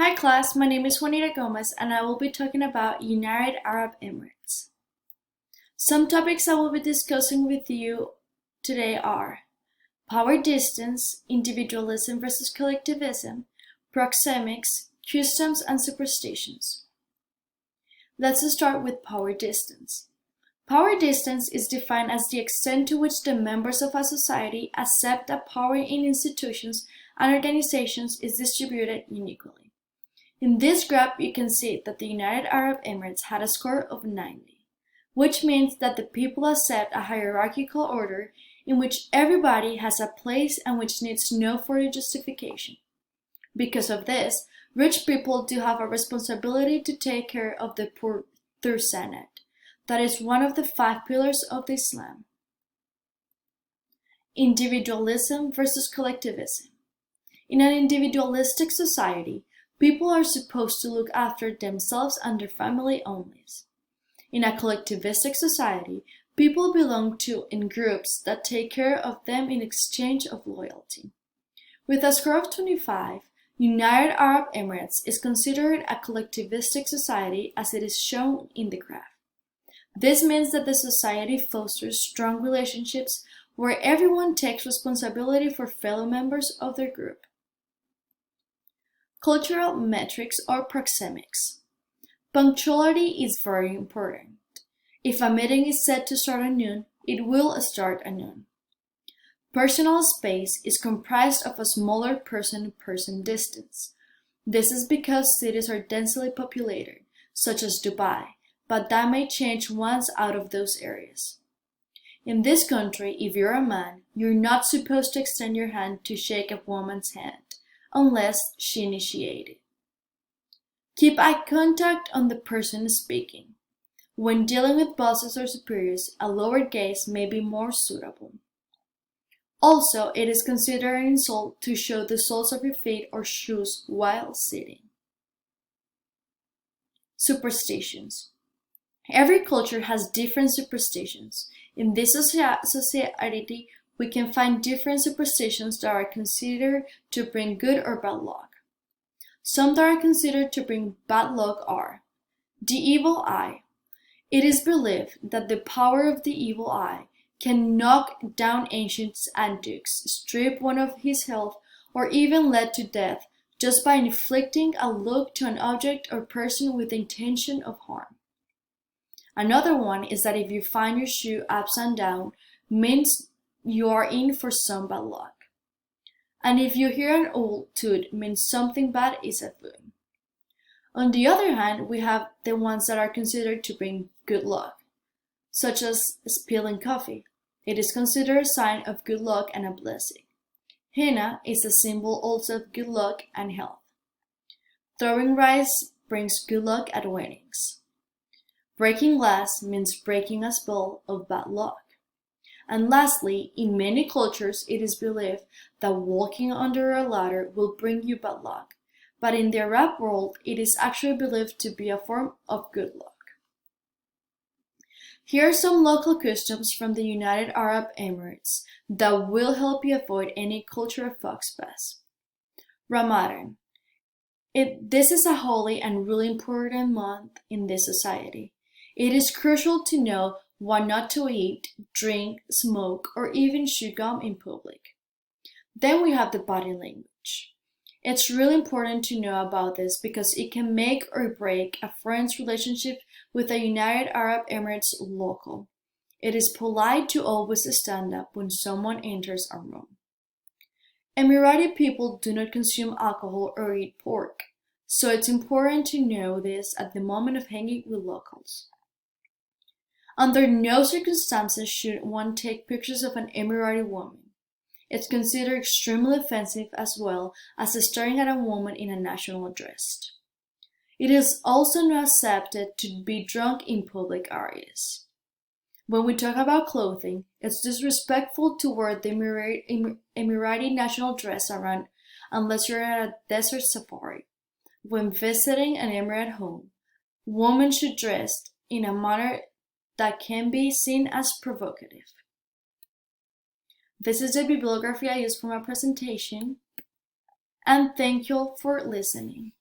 Hi class, my name is Juanita Gomez and I will be talking about United Arab Emirates. Some topics I will be discussing with you today are power distance, individualism versus collectivism, proxemics, customs and superstitions. Let's start with power distance. Power distance is defined as the extent to which the members of a society accept that power in institutions and organizations is distributed unequally. In this graph, you can see that the United Arab Emirates had a score of 90, which means that the people accept a hierarchical order in which everybody has a place and which needs no further justification. Because of this, rich people do have a responsibility to take care of the poor through Sanat. That is one of the 5 pillars of Islam. Individualism versus collectivism. In an individualistic society, people are supposed to look after themselves and their family only. In a collectivistic society, people belong to in groups that take care of them in exchange of loyalty. With a score of 25, United Arab Emirates is considered a collectivistic society as it is shown in the graph. This means that the society fosters strong relationships where everyone takes responsibility for fellow members of their group. Cultural metrics or proxemics. Punctuality is very important. If a meeting is set to start at noon, it will start at noon. Personal space is comprised of a smaller person-to-person distance. This is because cities are densely populated, such as Dubai, but that may change once out of those areas. In this country, if you're a man, you're not supposed to extend your hand to shake a woman's hand, unless she initiated. Keep eye contact on the person speaking. When dealing with bosses or superiors, a lower gaze may be more suitable. Also, it is considered an insult to show the soles of your feet or shoes while sitting. Superstitions. Every culture has different superstitions. In this society, we can find different superstitions that are considered to bring good or bad luck. Some that are considered to bring bad luck are the evil eye. It is believed that the power of the evil eye can knock down ancient antiques, strip one of his health, or even lead to death just by inflicting a look to an object or person with the intention of harm. Another one is that if you find your shoe upside down, means you are in for some bad luck. And if you hear an owl toot, means something bad is afoot. On the other hand, we have the ones that are considered to bring good luck, such as spilling coffee. It is considered a sign of good luck and a blessing. Henna is a symbol also of good luck and health. Throwing rice brings good luck at weddings. Breaking glass means breaking a spell of bad luck. And lastly, in many cultures, it is believed that walking under a ladder will bring you bad luck. But in the Arab world, it is actually believed to be a form of good luck. Here are some local customs from the United Arab Emirates that will help you avoid any cultural faux pas. Ramadan. This is a holy and really important month in this society. It is crucial to know what not to eat, drink, smoke, or even chew gum in public. Then we have the body language. It's really important to know about this because it can make or break a friend's relationship with a United Arab Emirates local. It is polite to always stand up when someone enters a room. Emirati people do not consume alcohol or eat pork, so it's important to know this at the moment of hanging with locals. Under no circumstances should one take pictures of an Emirati woman. It's considered extremely offensive as well as staring at a woman in a national dress. It is also not accepted to be drunk in public areas. When we talk about clothing, it's disrespectful to wear the Emirati national dress around unless you're at a desert safari. When visiting an Emirate home, women should dress in a manner that can be seen as provocative. This is the bibliography I used for my presentation, and thank you for listening.